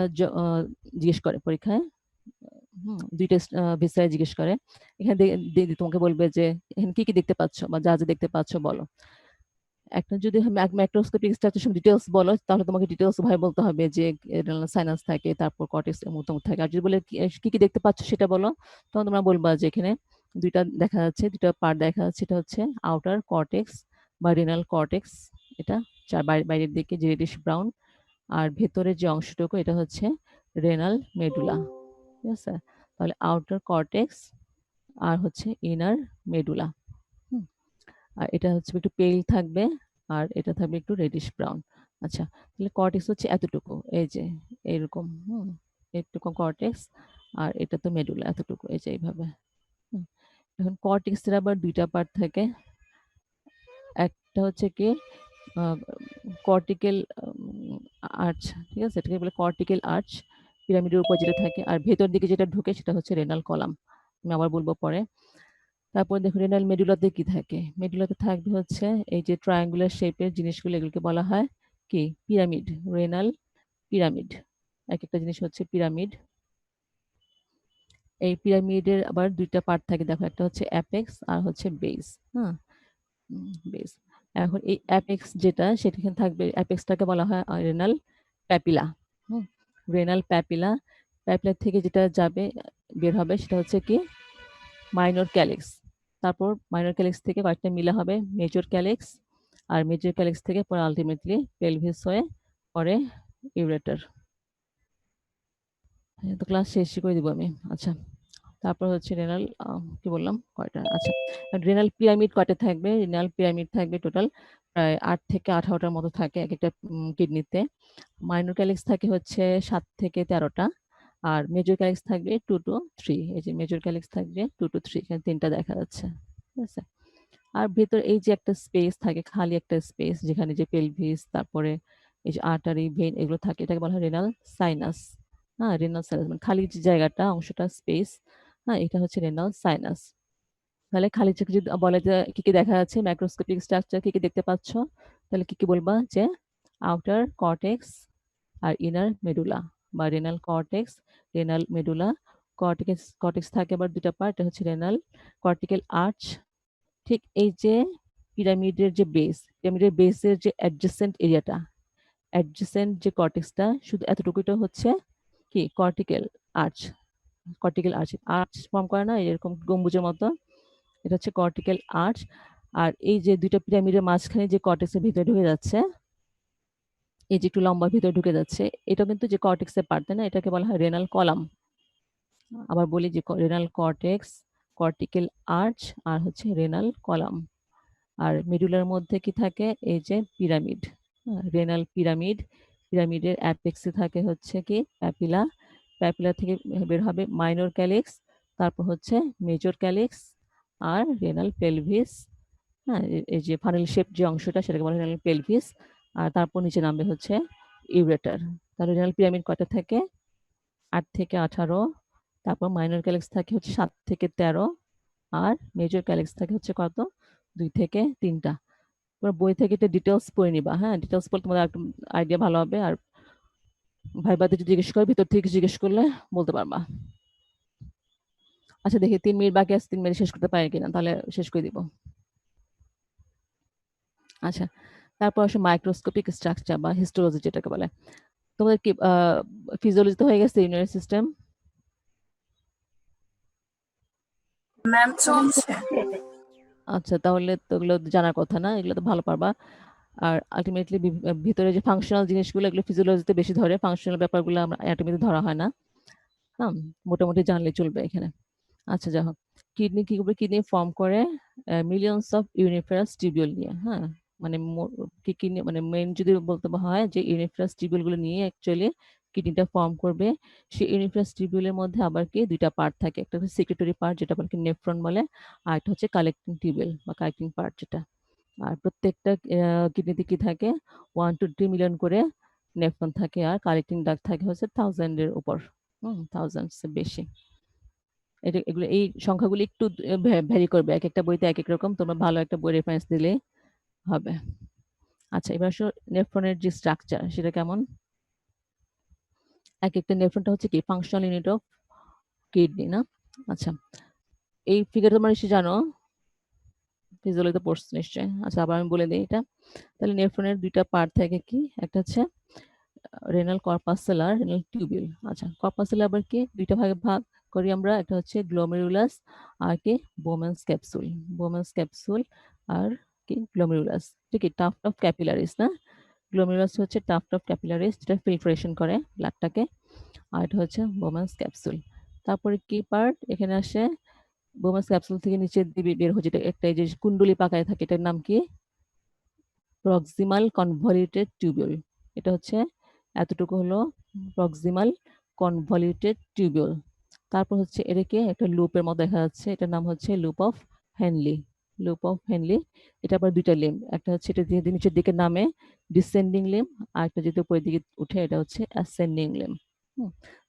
জিজ্ঞেস করে পরীক্ষায়, দুইটা ভিসেরা জিজ্ঞেস করে। এখানে তোমাকে বলবে যে এখানে কি কি দেখতে পাচ্ছ বা যা যা দেখতে পাচ্ছ বলো। একটা যদি ম্যাক্রোস্কোপিক স্ট্রাকচার ডিটেলস বলো, তাহলে তোমাকে ডিটেলস ভাবে বলতে হবে যে সাইনাস থাকে, তারপর কর্টেক্স মতো থাকে। আর যদি বলে কি কি দেখতে পাচ্ছ সেটা বলো, তখন তোমরা বলবা যে এখানে দুইটা দেখা যাচ্ছে, দুইটা পার্ট দেখা যাচ্ছে। এটা হচ্ছে আউটার কর্টেক্স বা রেনাল কর্টেক্স, এটা বাইরের দিকে যে রেডিশ ব্রাউন, আর ভেতরের যে অংশটুকু এটা হচ্ছে রেনাল মেডুলা, ঠিক আছে? তাহলে আউটার কর্টেক্স আর হচ্ছে ইনার মেডুলা। আর এটা হচ্ছে একটু পেল থাকবে, আর এটা থাকবে একটু রেডিশ ব্রাউন। আচ্ছা, তাহলে কর্টেক্স হচ্ছে এতটুকু, এই যে এইরকম, এটুকু কর্টেক্স, আর এটা তো মেডুলা এতটুকু, এই যে এইভাবে। এখন কর্টেক্সের আবার দুইটা পার্ট থাকে। একটা হচ্ছে কি কর্টিক্যাল আর্চ, ঠিক আছে? এটাকে বলে কর্টিক্যাল আর্চ, পিরামিডের উপর যেটা থাকে। আর ভেতর দিকে যেটা ঢুকে সেটা হচ্ছে রেনাল কলাম, আমি আবার বলবো পরে। তারপর দেখো রেনাল মেডুলাতে কি থাকে। মেডুলাতে থাকবে হচ্ছে এই যে ট্রায়াঙ্গুলার শেপের জিনিসগুলো, এগুলোকে বলা হয় কি পিরামিড, রেনাল পিরামিড। এক একটা জিনিস হচ্ছে পিরামিড। এই পিরামিডের আবার দুইটা পার্ট থাকে, দেখো একটা হচ্ছে অ্যাপেক্স আর হচ্ছে বেস। হ্যাঁ, বেস। এখন এই অ্যাপেক্স যেটা, সেখানে থাকবে, অ্যাপেক্সটাকে বলা হয় renal papilla. Renal papilla, papilla থেকে যেটা যাবে বের হবে সেটা হচ্ছে কি মাইনর ক্যালিক্স। তারপর মাইনর ক্যালিক্স থেকে কয়েকটা মিলা হবে মেজর ক্যালিক্স, আর মেজর ক্যালিক্স থেকে পরে আলটিমেটলি পেলভিস হয়ে পরে ইউরেটার। তো ক্লাস শেষ করে দিব আমি। আচ্ছা, তারপর হচ্ছে রেনাল, কি বললাম কয়টা? আচ্ছা, রেনাল পিরামিড কয়টা থাকবে? রেনাল পিরামিড থাকবে টোটাল প্রায় 8 থেকে 18টার মতো থাকে এক একটা কিডনিতে। মাইনর ক্যালিক্স থাকে হচ্ছে 7 থেকে 13টা, আর মেজর ক্যালিক্স থাকবে 2 to 3। এই যে মেজর ক্যালিক্স থাকবে 2 to 3, এখানে 3টা দেখা যাচ্ছে, ঠিক আছে? আর ভেতর এই যে একটা স্পেস থাকে, খালি একটা স্পেস, যেখানে যে পেলভিস, তারপরে এই যে আর্টারি, ভেইন, এগুলো থাকে, এটাকে বলা হয় রেনাল সাইনাস। হ্যাঁ, রেনাল সাইনাস মানে খালি যে জায়গাটা, অংশটা, স্পেস। হ্যাঁ, এটা হচ্ছে রেনাল সাইনাস। তাহলে খালি চোখে যদি বলে যে কি কি দেখা যাচ্ছে, মাইক্রোস্কোপিক স্ট্রাকচার কি কি দেখতে পাচ্ছ, তাহলে কি কি বলবা? যে আউটার কর্টেক্স আর ইনার মেডুলা, বা renal cortex, renal medulla. Cortex cortex থাকে আবার দুটা পার্ট, এটা হচ্ছে রেনাল কর্টিক্যাল আর্চ। ঠিক এই যে পিরামিডের যে বেস, পিরামিডের বেসের যে অ্যাডজেসেন্ট এরিয়াটা, অ্যাডজেসেন্ট যে কর্টেক্সটা, শুধু এতটুকুটা হচ্ছে কি cortical arch. Cortical arch, arch form করে না এরকম গম্বুজের মতো, এটা হচ্ছে কর্টিক্যাল আর্চ। আর এই যে দুইটা পিরামিডের মাঝখানে যে কর্টেক্সের ভিতরে ঢুকে যাচ্ছে, এই যে একটু লম্বা ভিতরে ঢুকে যাচ্ছে, এটা কিন্তু যে কর্টেক্সের পার্ট, তাই না? এটাকে বলা হয় রেনাল কলাম। আবার বলি যে রেনাল কর্টেক্স, কর্টিক্যাল আর্চ, আর হচ্ছে রেনাল কলাম। আর মেডুলার মধ্যে কি থাকে? এই যে পিরামিড, রেনাল পিরামিড। পিরামিডের অ্যাপেক্সে থাকে হচ্ছে কি প্যাপিলা, প্যাপিলা থেকে বের হবে মাইনর ক্যালিক্স, তারপর হচ্ছে মেজর ক্যালিক্স, আর রেনাল পেলভিস। হ্যাঁ, এই যে ফানেল শেপ যে অংশটা, সেটাকে বলা হয় রেনাল পেলভিস। আর তারপর নিচে নামবে হচ্ছে ইউরেটার। তাহলে রেনাল পিরামিড কয়টা থাকে? 8 থেকে 18। তারপর মাইনর ক্যালিক্স থাকে হচ্ছে 7 থেকে 13, আর মেজর ক্যালিক্স থাকে হচ্ছে কত? 2 থেকে 3টা। তোমরা বই থেকে এটা ডিটেলস পড়ে নিবা। হ্যাঁ, ডিটেলস পড়লে তোমাদের একটু আইডিয়া ভালো হবে। আর ভাইবাতে যদি জিজ্ঞেস করে, ভিতর থেকে জিজ্ঞেস করলে বলতে পারবা। আচ্ছা, দেখি 3 মিনিট বাকি আছে, 3 মিনিট শেষ করতে পারি কিনা, তাহলে শেষ করে দিব। আচ্ছা, তারপর আসে মাইক্রোস্কোপিক স্ট্রাকচার বা হিস্টোলজি যেটাকে বলে। তোমাদের কি ফিজিওলজিতে হয়ে গেছে ইউনারি সিস্টেম? ম্যাম চলছে। আচ্ছা, তাহলে তো এগুলো জানার কথা না, এগুলো তো ভালো পারবা। আর আলটিমেটলি ভিতরে যে ফাংশনাল জিনিসগুলো, এগুলো ফিজিওলজিতে বেশি ধরে, ফাংশনাল ব্যাপারগুলো আমরা অ্যানাটমিতে ধরা হয় না। হ্যাঁ, মোটামুটি জানলে চলবে এখানে। আচ্ছা, যাই হোক, কিডনি কি করে? কিডনি ফর্ম করে মিলিয়নস অফ ইউনিফেরাস টিবিউল নিয়ে। হ্যাঁ, মানে কি কি মানে মেইন যদি বলতে হয় যে ইউনিফেরাস টিবিউল গুলো নিয়ে অ্যাকচুয়ালি কিডনিটা ফর্ম করবে। সেই ইউনিফেরাস টিবিউলের মধ্যে আবার কি দুইটা পার্ট থাকে, একটা হচ্ছে সিক্রেটরি পার্ট, যেটা বলে নেফ্রন বলে, আর একটা হচ্ছে কালেক্টিং টিবিউল বা কালেক্টিং পার্ট যেটা। আর প্রত্যেকটা কিডনিতে কি থাকে? 1 to 3 মিলিয়ন করে নেফ্রন থাকে, আর কালেক্টিং ডাক্ট থাকে হচ্ছে 1000-এর উপর, থাউজেন্ডস বেশি। এগুলো এই সংখ্যাগুলি একটু ভ্যারি করবে, এক একটা বইতে এক এক রকম, তোমরা ভালো একটা বই রেফারেন্স দিলে হবে। আচ্ছা, এবার আসো নেফ্রনের যে স্ট্রাকচার সেটা কেমন। এক একটা নেফ্রনটা হচ্ছে কি ফাংশনাল ইউনিট অফ কিডনি না। আচ্ছা, এই ফিগার তোমরা নিশ্চয়ই জানো, ফিজিওলজিতে পড়ছো নিশ্চয়ই। আচ্ছা, আবার আমি বলে দিই এটা। তাহলে নেফ্রনের দুইটা পার্ট থাকে, কি একটা হচ্ছে রেনাল কর্পাসেলার, রেনাল টিউবিউল। আচ্ছা, কর্পাসেলার আবার কি দুইটা ভাগে ভাগ করি আমরা, একটা হচ্ছে গ্লোমেরুলাস আর কি বোম্যান্স ক্যাপসুল। বোম্যান্স ক্যাপসুল আর কি গ্লোমেরুলাস, ঠিক আছে, টাফট অফ ক্যাপিলারিস না। গ্লোমেরুলাস হচ্ছে টাফট অফ ক্যাপিলারিস, যেটা ফিল্ট্রেশন করে ব্লাডটাকে, আর এটা হচ্ছে বোম্যান্স ক্যাপসুল। তারপরে কি পার্ট এখানে আসে, বোমাস ক্যাপসুল থেকে নিচের দিকে বের হচ্ছে, এটা একটা এই যে কুণ্ডলি পাকায় থাকে, এটার নাম কি প্রক্সিমাল কনভলিউটেড টিউবিউল। এটা হচ্ছে এতটুকু হলো প্রক্সিমাল কনভলিউটেড টিউবিউল। তারপর হচ্ছে এটাকে একটা লুপের মতো দেখা যাচ্ছে, এটার নাম হচ্ছে loop of Henle. Loop of Henle, এটা আবার দুইটা লিম্ব, একটা হচ্ছে এটা দিয়ে নিচের দিকে নামে ডিসেন্ডিং লিম্ব, আর একটা যেহেতু উপরের দিকে উঠে এটা হচ্ছে অ্যাসেন্ডিং লিম্ব।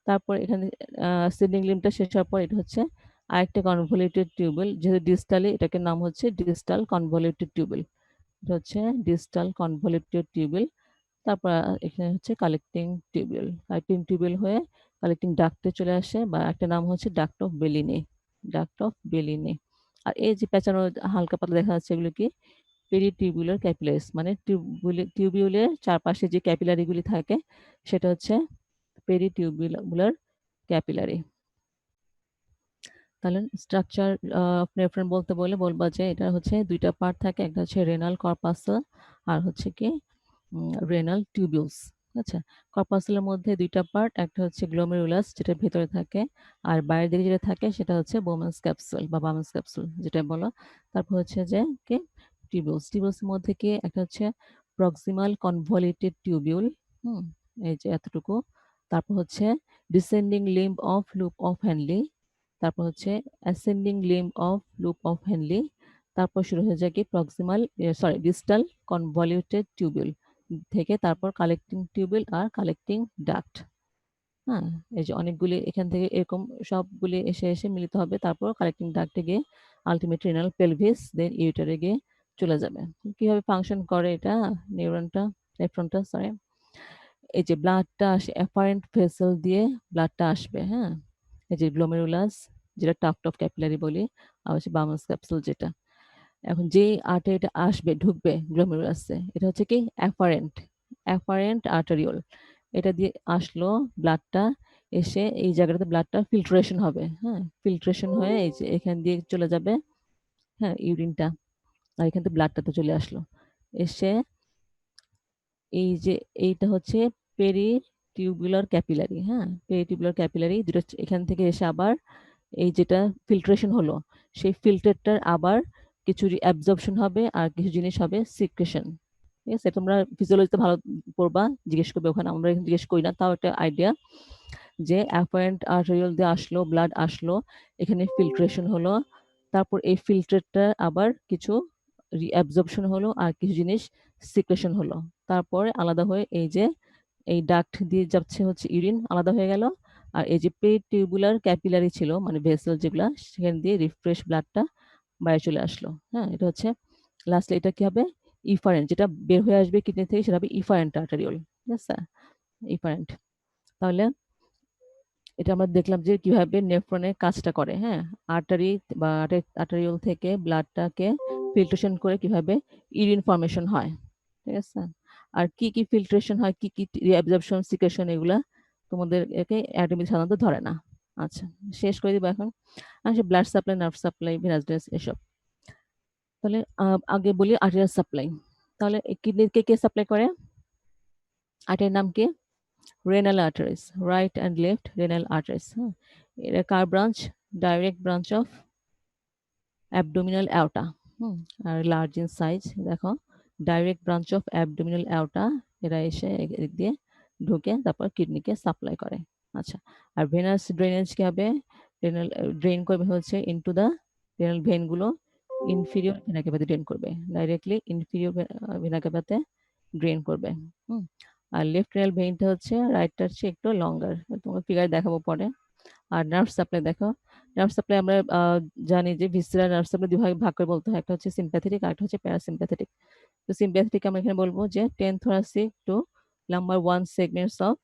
তারপর এখানে অ্যাসেন্ডিং লিম্বটা শেষ হওয়ার পর এটা হচ্ছে আরেকটা কনভলিউটেড টিউবিউল, যেহেতু ডিস্টালে এটাকে নাম হচ্ছে ডিস্টাল কনভলিউটেড টিউবিউল। এটা হচ্ছে ডিস্টাল কনভলিউটেড টিউবিউল। তারপর এখানে হচ্ছে কালেক্টিং টিউবিউল। কালেক্টিং টিউবিউল হয়ে কালেক্টিং ডাক্টে চলে আসে, বা একটা নাম হচ্ছে duct of Bellini. Duct of Bellini. আর এই যে পেঁচানো হালকা পাতলা দেখা যাচ্ছে, এগুলো কি পেরিটিউবুলার ক্যাপিলারিস, মানে টিউবিউলের চারপাশে যে ক্যাপিলারি গুলি থাকে সেটা হচ্ছে পেরিটিউবুলার ক্যাপিলারি। তাহলে স্ট্রাকচার অফ নেফ্রন বলতে বলে বলবা যে এটা হচ্ছে দুইটা পার্ট থাকে, একটা হচ্ছে রেনাল কর্পাসল আর হচ্ছে কি রেনাল টিউবিউলস। আচ্ছা, কর্পাসেলের মধ্যে দুইটা পার্ট, একটা হচ্ছে গ্লোমেরুলাস যেটা ভেতরে থাকে, আর বাইরের দিকে যেটা থাকে সেটা হচ্ছে বোমান্স ক্যাপসুল বা বামান্স ক্যাপসুল যেটা বলো। তারপর হচ্ছে যে কি টিউবিউলস, টিউবিউলসের মধ্যে কি একটা হচ্ছে প্রক্সিমাল কনভলিউটেড টিউবিউল, এই যে এতটুকু। তারপর হচ্ছে descending limb of loop of Henley, তারপর হচ্ছে ascending limb of loop of Henley, তারপর শুরু হয়ে যায় কি প্রক্সিমাল ডিস্টাল কনভলিউটেড টিউবিউল থেকে, তারপর কালেক্টিং টিউবিউল আর কালেক্টিং ডাক্ট। হ্যাঁ, এই যে অনেকগুলি এখান থেকে এরকম সবগুলি এসে এসে মিলিত হবে, তারপর কালেক্টিং ডাক্টে গিয়ে আলটিমেট রেনাল পেলভিস, দেন ইউটারে গিয়ে চলে যাবে। কিভাবে ফাংশন করে এটা নিউরনটা, নেফ্রনটা সরি, এই যে ব্লাডটা আসে অ্যাফারেন্ট ভেসেল দিয়ে ব্লাডটা আসবে, হ্যাঁ, এই যে গ্লোমেরুলাস যেটা টাফট অফ ক্যাপিলারি বলি, আর হচ্ছে বামাস ক্যাপসুল যেটা। এখন যে আর্টারি এটা আসবে ঢুকবে গ্লোমেরুলাসে, এটা হচ্ছে কি অ্যাফারেন্ট, অ্যাফারেন্ট আর্টারিওল। এটা দিয়ে আসলো ব্লাডটা, এসে এই জায়গাটাতে ব্লাডটা ফিল্ট্রেশন হবে, হ্যাঁ, ফিল্ট্রেশন হয়ে এই যে এখান দিয়ে চলে যাবে, হ্যাঁ, ইউরিনটা, আর এখান থেকে ব্লাডটা তো চলে আসলো, এসে এই যে এইটা হচ্ছে পেরিটিউবুলার ক্যাপিলারি, হ্যাঁ, পেরিটিউবুলার ক্যাপিলারি দুটো এখান থেকে এসে আবার এই যেটা ফিল্ট্রেশন হলো সেই ফিল্টারটার আবার কিছু অ্যাবজর্পশন হবে আর কিছু জিনিস হবে সিক্রেশন। ঠিক আছে, তোমরা ফিজিওলজিতে ভালো পড়বা, জিজ্ঞেস করবে ওখানে, আমরা এখানে জিজ্ঞেস করি না, তাও একটা আইডিয়া যে অ্যাফারেন্ট আর্টেরিয়াল দিয়ে আসলো ব্লাড আসলো, এখানে ফিল্ট্রেশন হলো, তারপর এই ফিল্টারটা আবার কিছু অ্যাবজর্পশন হলো আর কিছু জিনিস সিক্রেশন হলো, তারপরে আলাদা হয়ে এই যে এই ডাক্ট দিয়ে যাচ্ছে হচ্ছে ইউরিন আলাদা হয়ে গেল, আর এই যে পেরিটিউবুলার ক্যাপিলারি ছিল মানে ভেসেল যেগুলা, সেখান দিয়ে রিফ্রেশ ব্লাডটা বাইরে চলে আসলো। হ্যাঁ, এটা হচ্ছে লাস্টে এটা কি হবে ইফারেন্ট, যেটা বের হয়ে আসবে কিডনি থেকে সেটা হবে ইফারেন্ট আর্টারিওল। ঠিক আছে, ইফারেন্ট। তাহলে এটা আমরা দেখলাম যে কিভাবে নেফ্রনের কাজটা করে, হ্যাঁ, আর্টারি বা আর্টারিওল থেকে ব্লাডটাকে ফিল্ট্রেশন করে কিভাবে ইউরিন ফর্মেশন হয়। ঠিক আছে, আর কি কি ফিল্ট্রেশন হয়, কি কি অ্যাবজর্পশন সিক্রেশন, এগুলা তোমাদের একে অ্যানাটমি সাধারণত ধরে না। আচ্ছা, শেষ করে দিব এখন। আচ্ছা, blood supply, nerve supply, venous drainage এসব। তাহলে আগে বলি আর্টেরিয়াল সাপ্লাই। তাহলে কিডনিকে কে সাপ্লাই করে, আর্টারির নাম কি, renal arteries, right and left renal arteries. হ্যাঁ, এরা কার branch, direct branch of abdominal aorta. আর লার্জ ইন সাইজ, দেখো direct branch of abdominal aorta, এরা এসে এদিক দিয়ে ঢুকে তারপর কিডনিকে সাপ্লাই করে। আচ্ছা, আর ভেনাস ড্রেনেজ কি হবে, রেনাল ড্রেন করবে হচ্ছে ইনটু দ্য রেনাল ভেনগুলো ইনফিরিয়র ভেনা ক্যাভাতে ড্রেন করবে, ডাইরেক্টলি ইনফিরিয়র ভেনা ক্যাভাতে ড্রেন করবে। হুম, আর লেফট রেনাল ভেইনটা হচ্ছে রাইটটার চেয়ে একটু লঙ্গার, তোমাকে ফিগার দেখাবো পরে। আর নার্ভ সাপ্লাই দেখো, নার্ভ সাপ্লাই আমরা জানি যে ভিসেরাল নার্ভ সাপ্লাই দুই ভাগে ভাগ করে বলতে হয়, একটা হচ্ছে সিম্প্যাথেটিক আর একটা হচ্ছে প্যারাসিম্প্যাথেটিক। তো সিম্প্যাথেটিক আমরা এখানে বলবো যে 10 thoracic to lumbar 1 segments of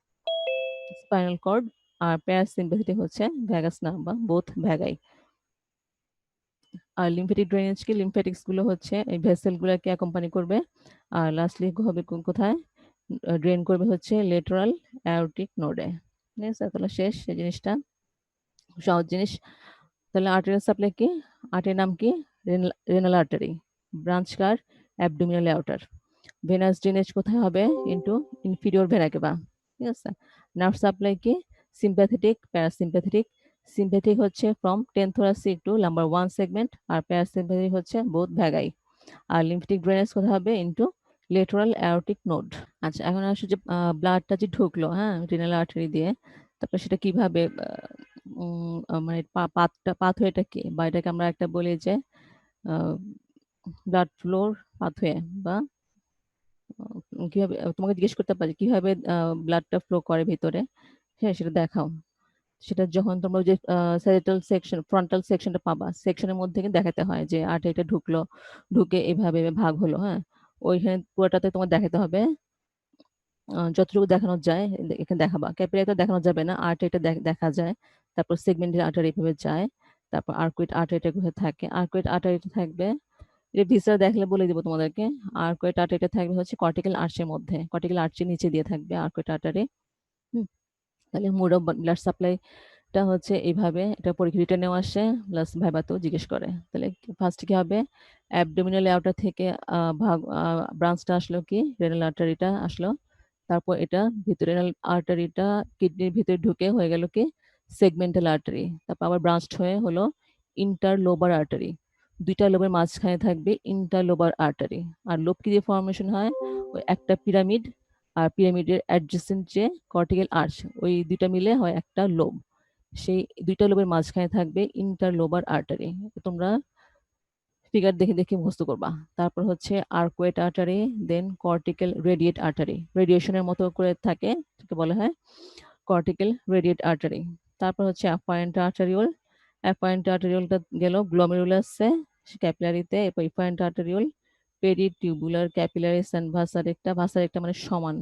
spinal cord, আর প্যারাসিম্প্যাথেটিক হচ্ছে ভ্যাগাস নার্ভ বা বোথ ভ্যাগাই। আর লিম্ফেটিক ড্রেনেজ কি, লিম্ফেটিক্স গুলো হচ্ছে এই ভেসেল গুলোকে অ্যাকম্পানি করবে, আর লাস্টলি হবে কোথায় ড্রেন করবে হচ্ছে লেটারাল অ্যাওরটিক নোডে। ঠিক আছে, তাহলে শেষ এই জিনিসটা, সহজ জিনিস। তাহলে আর্টেরিয়াল সাপ্লাই কি, আর্টের নাম কি, রেনাল আর্টারি, ব্রাঞ্চ কার অ্যাবডোমিনাল অ্যাওর্টার। ভেনাস ড্রেনেজ কোথায় হবে, ইনটু ইনফিরিয়র ভেনা কেভা। ঠিক আছে, নার্ভ সাপ্লাই কি, সিম্প্যাথেটিক প্যারাসিম্প্যাথেটিক। সিম্প্যাথিক হচ্ছে from 10 thoracic to lumbar 1 segment, আর প্যারাসিম্প্যাথিক হচ্ছে বোথ ভ্যাগাই। আর লিম্ফেটিক ড্রেনেজ কোথায় হবে, ইনটু লেটারাল অ্যাওরটিক নোড। আচ্ছা, এখন আসলে যে ব্লাডটা যে ঢুকলো হ্যাঁ রেনাল আর্টারি দিয়ে, তারপর সেটা কিভাবে মানে পাথওয়েটা কি, বা এটাকে আমরা একটা বলি যে ব্লাড ফ্লোর পাথওয়ে, বা কিভাবে তোমাকে জিজ্ঞেস করতে পারি কিভাবে ব্লাডটা ফ্লো করে ভিতরে, হ্যাঁ সেটা দেখাও। সেটা যখন তোমরা যে স্যাজিটাল সেকশন ফ্রন্টাল সেকশনটা পাবা, সেকশনের মধ্যে কিন্তু দেখাতে হয় যে আর্টারিটা ঢুকলো, ঢুকে এভাবে ভাগ হলো, হ্যাঁ ওইখানে পুরোটাতে তোমার দেখাতে হবে যতটুকু দেখানো যায় এখানে দেখাবা। ক্যাপিলারিটা দেখানো যাবে না, আর্টারিটা দেখা যায়, তারপর সেগমেন্টের আর্টারি এভাবে যায়, তারপর আর্কুইট আর্টারিটা কোথায় থাকে, আর্কুইট আর্টারিটা থাকবে, এটা ভিসেরা দেখলে বলে দিব তোমাদেরকে। আর্কুইট আর্টারিটা থাকবে হচ্ছে কর্টিক্যাল আর্চের মধ্যে, কর্টিক্যাল আর্চের নিচে দিয়ে থাকবে আর্কুইট আর্টারি। তাহলে মোড অফ ব্লাড সাপ্লাইটা হচ্ছে এইভাবে, এটা পরীক্ষা রিটেনে আসে প্লাস ভাইবাতেও জিজ্ঞেস করে। তাহলে ফার্স্ট কি হবে, অ্যাবডোমিনাল অ্যাওর্টা থেকে ব্রাঞ্চটা আসলো কি, রেনাল আর্টারিটা আসলো, তারপর এটা ভিতরে রেনাল আর্টারিটা কিডনির ভিতরে ঢুকে হয়ে গেল কি সেগমেন্টাল আর্টারি, তারপর আবার ব্রাঞ্চড হয়ে হলো ইন্টারলোবার আর্টারি, দুইটা লোবের মাঝখানে থাকবে ইন্টারলোবার আর্টারি। আর লোব কি দিয়ে ফর্মেশন হয়, ওই একটা পিরামিড, আর পিরামিডের অ্যাডজেসেন্ট যে কর্টিক্যাল আর্চ, ওই দুইটা মিলে হয় একটা লোব, সেই দুইটা লোবের মাঝখানে থাকবে ইন্টারলোবার আর্টারি। তোমরা ফিগার দেখে দেখে মুখস্থ করবা। তারপর হচ্ছে আর্কুয়েট আর্টারি, দেন কর্টিক্যাল রেডিয়েট আর্টারি, রেডিয়েশনের মতো করে থাকে, এটাকে বলা হয় কর্টিক্যাল রেডিয়েট আর্টারি। তারপর হচ্ছে অ্যাফারেন্ট আর্টারিওল, অ্যাফারেন্ট আর্টারিওলটা গেল গ্লোমেরুলাসে ক্যাপিলারিতে, এরপর ইফারেন্ট আর্টারিওল পেরিটিউবুলার ক্যাপিলারিস এন্ড ভাসারেক্টা, ভাসারেক্টা মানে সমান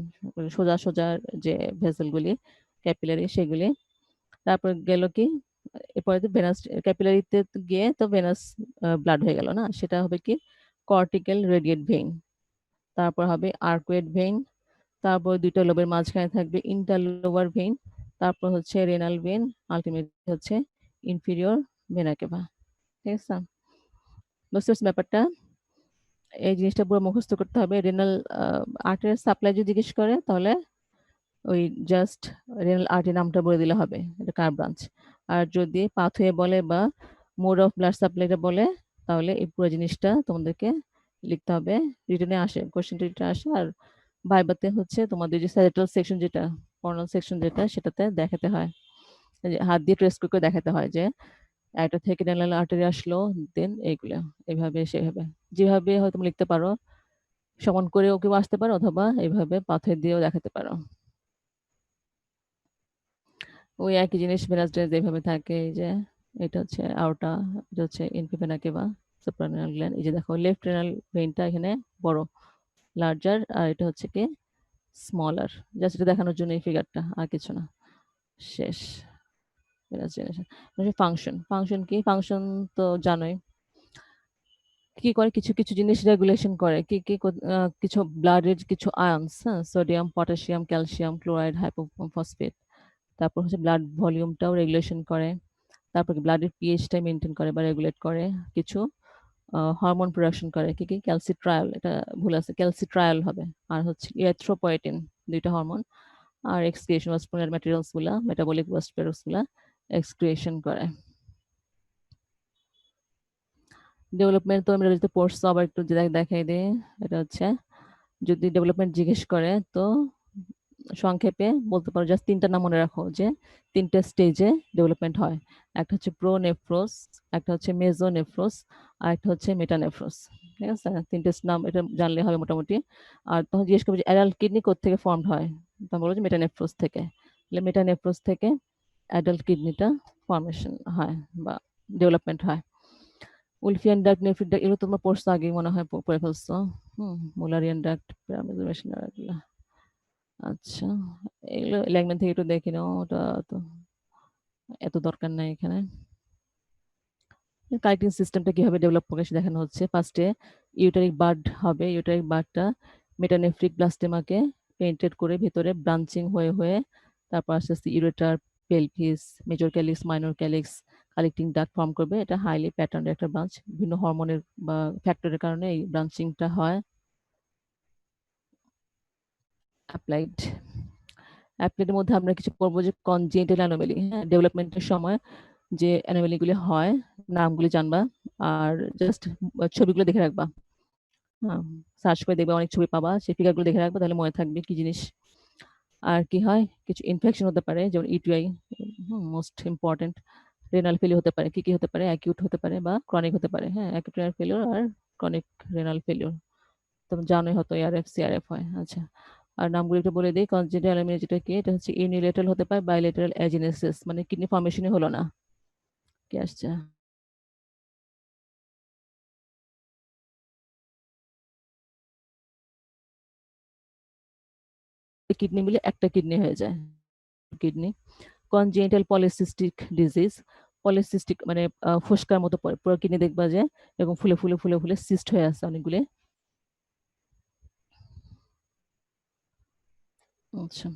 সোজা সোজা যে ভেসেলগুলি ক্যাপিলারি সেগুলি। তারপর গেল কি, এরপরে তো ভেনাস ক্যাপিলারিতে গিয়ে তো ভেনাস ব্লাড হয়ে গেল না, সেটা হবে কি কর্টিক্যাল রেডিয়েট ভেইন। তারপর হবে আর্কুয়েট ভেইন, তারপর দুইটা লোবের মাঝখানে থাকবে ইন্টারলোবার ভেইন, তারপর হচ্ছে রেনাল ভেইন, আলটিমেটলি হচ্ছে ইনফিরিয়র ভেনা কেভা। ঠিক আছে, বুঝতে পারছি ব্যাপারটা। এই জিনিসটা পুরো মুখস্থ করতে হবে। রেনাল আর্টের সাপ্লাই যদি জিজ্ঞেস করে তাহলে ওই জাস্ট রেনাল আর্টের নামটা বলে দিলে হবে, এটা কার ব্রাঞ্চ। আর যদি পাথওয়ে বলে বা মোড অফ ব্লাড সাপ্লাইটা বলে, তাহলে এই পুরো জিনিসটা তোমাদেরকে লিখতে হবে, রিটেনে আসে, কোশ্চেন রিটেনে আসে। আর ভাইবাতে হচ্ছে তোমাদের যে স্যাজিটাল সেকশন যেটা, কর্নাল সেকশন যেটা, সেটাতে দেখাতে হয়, হাত দিয়ে ট্রেস করে দেখাতে হয় যে একটা থেকে রেনাল আর্টারি আসলো, দেন এইগুলো এইভাবে সেভাবে, যেভাবে হয়তো তুমি লিখতে পারো, সমান করেও কেউ আসতে পারো, অথবা এইভাবে পাথর দিয়েও দেখাতে পারো। ওই একই জিনিস ভেনাস ড্রেনেজ যেভাবে থাকে, এই যে এটা হচ্ছে আওটা, এটা হচ্ছে ইনফিভেনা কেভা, সুপ্রারেনাল গ্ল্যান্ড। এই যে দেখো লেফট রেনাল ভেইনটা এখানে বড় লার্জার, আর এটা হচ্ছে কি স্মলার, জাস্ট এটা দেখানোর জন্য এই ফিগারটা, আর কিছু না। শেষ। ভেনাস ড্রেনেজ ফাংশন, ফাংশন কি, ফাংশন তো জানোই কি করে, কিছু কিছু জিনিস রেগুলেশন করে, কি কি কিছু ব্লাডের কিছু আয়নস, হ্যাঁ সোডিয়াম পটাশিয়াম ক্যালসিয়াম ক্লোরাইড হাইপোফসফেট, তারপর হচ্ছে ব্লাড ভলিউমটাও রেগুলেশন করে, তারপর ব্লাডের পিএইচটা মেনটেন করে বা রেগুলেট করে, কিছু হরমোন প্রোডাকশন করে, কি কি ক্যালসিট্রায়ল, এটা ভুল আছে, ক্যালসিট্রায়ল হবে, আর হচ্ছে ইরিথ্রোপয়েটিন, দুইটা হরমোন। আর এক্সক্রিয়েশন ওয়াসকুলার ম্যাটেরিয়ালস গুলা, মেটাবলিক ওয়েস্ট প্রোডাক্টস গুলা এক্সক্রিয়েশন করে। ডেভেলপমেন্ট তো আমরা যদি পড়ছো, আবার একটু দেখাই দিই। এটা হচ্ছে যদি ডেভেলপমেন্ট জিজ্ঞেস করে তো সংক্ষেপে বলতে পারো, জাস্ট তিনটা নাম মনে রাখো, যে তিনটা স্টেজে ডেভেলপমেন্ট হয়। একটা হচ্ছে প্রোনেফ্রোস, একটা হচ্ছে মেজোনেফ্রোস, আর একটা হচ্ছে মেটানেফ্রোস। ঠিক আছে, তিনটে নাম এটা জানলে হবে মোটামুটি। আর তখন জিজ্ঞেস করবে যে অ্যাডাল্ট কিডনি কোত্থেকে ফর্মড হয়, তখন বলবো যে মেটানেফ্রোস থেকে। তাহলে মেটানেফ্রোস থেকে অ্যাডাল্ট কিডনিটা ফর্মেশন হয় বা ডেভেলপমেন্ট হয়। উলফিয়ান ডাক্ট, নেফ্রিক ডাক্ট এগুলো তোমরা পড়ছো আগেই মনে হয় পড়ে ফেলছো। মুলারিয়ান ডাক্ট, পিরামিডেশন এগুলো। আচ্ছা, এগুলো ল্যাংম্যান থেকে একটু দেখে নাও, ওটা তো এত দরকার নাই এখানে। কালেক্টিং সিস্টেমটা কিভাবে ডেভেলপ করে সে দেখানো হচ্ছে। ফার্স্টে ইউটারিক বার্ড হবে, ইউটারিক বার্ডটা মেটানেফ্রিক ব্লাস্টেমাকে পেনিট্রেট করে ভেতরে ব্রাঞ্চিং হয়ে হয়ে তারপর আস্তে আস্তে ureter, pelvis, major calyx, minor calyx collecting duct form করবে। এটা হাইলি প্যাটার্নের একটা ব্রাঞ্চ, বিভিন্ন হরমোনের বা ফ্যাক্টরের কারণে এই ব্রাঞ্চিংটা হয়। অ্যাপ্লাইড অ্যাপ্লাইডের মধ্যে আমরা কিছু পড়বো যে কনজেনিটাল অ্যানোমালি, হ্যাঁ, ডেভেলপমেন্টের সময় যে অ্যানোমালিগুলি হয় নামগুলি জানবা আর জাস্ট ছবিগুলো দেখে রাখবা। হ্যাঁ, সার্চ করে দেখবে অনেক ছবি পাবা, সেই ফিগারগুলো দেখে রাখবা, তাহলে মনে থাকবে কি জিনিস। আর কি হয়, কিছু ইনফেকশন হতে পারে যেমন ETI, most important. Renal failure হতে পারে, কি কি হতে পারে, অ্যাকিউট হতে পারে বা ক্রনিক হতে পারে। হ্যাঁ, অ্যাকিউট রেনাল ফেলিওর আর ক্রনিক রেনাল ফেলিওর তোমরা জানোই হয়তো, এআরএফ সিআরএফ হয়। আচ্ছা, আর নামগুলো একটু বলে দিই। কনজেনিটাল অ্যানোমালি যেটা কি, এটা হচ্ছে ইউনিলেটারাল হতে পারে, বাইলেটারাল অ্যাজিনেসিস মানে কিডনি ফর্মেশনই হলো না। কি আসছে, কিডনি মিলে একটা কিডনি হয়ে যায় kidney. Congenital polycystic disease, polycystic মানে ফুসকার মতো পড়ে, পুরো কিডনি দেখবা যে এরকম ফুলে ফুলে ফুলে ফুলে সিস্ট হয়ে আছে অনেকগুলো। আচ্ছা,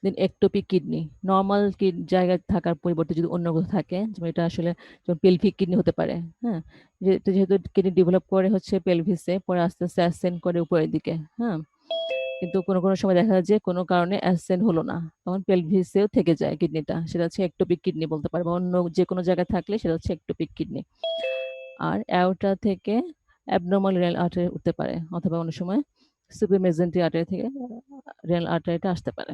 দেন একটোপিক কিডনি, নর্মাল জায়গায় থাকার পরিবর্তে যদি অন্য কোথাও থাকে, যেমন এটা আসলে যেমন পেলভিক কিডনি হতে পারে। হ্যাঁ, যেহেতু কিডনি ডেভেলপ করে হচ্ছে পেলভিসে, পরে আস্তে আস্তে অ্যাসেন্ড করে উপরের দিকে। হ্যাঁ, কিন্তু কোনো কোনো সময় দেখা যায় যে কোনো কারণে অ্যাসেন্ড হলো না, তখন পেলভিসেও থেকে যায় কিডনিটা, সেটা হচ্ছে একটোপিক কিডনি বলতে পারবো। অন্য যে কোনো জায়গায় থাকলে সেটা হচ্ছে একটোপিক কিডনি। আর অ্যাওর্টা থেকে অ্যাবনর্মাল রেনাল আর্টারি উঠতে পারে, অথবা অনেক সময় সুপিরমেজেন্টারি আর্টারি থেকে রেনাল আর্টারিটা আসতে পারে।